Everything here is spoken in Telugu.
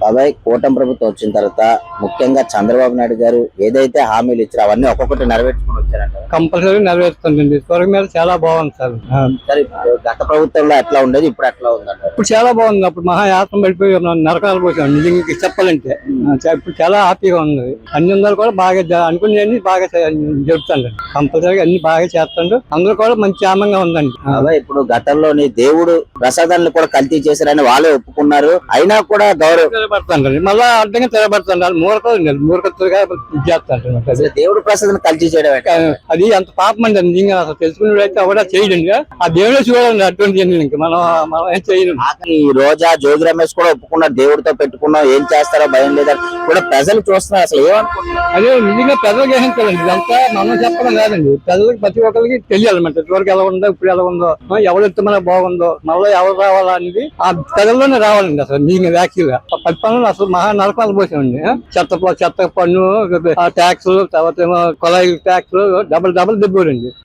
బాబాయ్ కూటమి ప్రభుత్వం వచ్చిన తర్వాత ముఖ్యంగా చంద్రబాబు నాయుడు గారు ఏదైతే హామీలు ఇచ్చారో అవన్నీ ఒక్కొక్కటి నెరవేర్చుకుని వచ్చారంట. కంపల్సరీ నెరవేరుతుందండి. త్వరగా మీద చాలా బాగుంది సార్. సరే గత ప్రభుత్వంలో ఎట్లా ఉండేది, ఇప్పుడు ఎట్లా ఉందంట? ఇప్పుడు చాలా బాగుంది. అప్పుడు మహాయాత్ర పడిపోయి నరకాలు పోసాం నిజంగా చెప్పాలంటే. ఇప్పుడు చాలా హ్యాపీగా ఉంది. అన్ని అందరూ కూడా బాగా అనుకునేవన్నీ బాగా జరుపుతాండి. కంపల్సరీగా అన్ని బాగా చేస్తాండు. అందరూ కూడా మంచి ఆనందంగా ఉందండి. ఇప్పుడు గతంలోని దేవుడు ప్రసాదాలను కూడా కల్తీ చేశారని వాళ్ళే ఒప్పుకున్నారు. అయినా కూడా గౌరవ తిరగబడుతుంటారు. మళ్ళా అడ్డంగా తిరగబడుతుంటారు. మూర్ఖత్తుగా చేస్తాంటారు. దేవుడు ప్రసాదం కల్తీ చేయడం అది అంత పాపం అండి. నిజంగా అసలు తెలుసుకునేవాడైతే కూడా చేయడండి. ఆ దేవుడే చూడాలండి అటువంటి ఇంకా మనం ఏం చేయడం. ఈ రోజా జోగి రమేష్ కూడా ఒప్పుకున్నారు, దేవుడితో పెట్టుకున్నాం, ఏం చేస్తారో భయం లేదని కూడా ప్రజలు చూస్తున్నారు. అసలు ఏమనుకుంటున్నారు? అదే నిజంగా ప్రజలకు గ్రహించాలండి. ఇదంతా మనం చెప్పడం కాదండి, ప్రజలకు ప్రతి ఒక్కరికి తెలియాలన్నమాట. ఇదివరకు ఎలా ఉందో ఇప్పుడు ఎలా ఉందో, ఎవరెత్తే మనకు బాగుందో, మళ్ళీ ఎవరు రావాలా అనేది ఆ ప్రజల్లోనే రావాలండి. అసలు నిజంగా వ్యాఖ్యగా పరిపాలన అసలు మహా నరకాలు పోసామండి. చెత్త పన్ను, ట్యాక్స్, తర్వాత కొలాయి ట్యాక్స్ డబల్ దెబ్బరండి.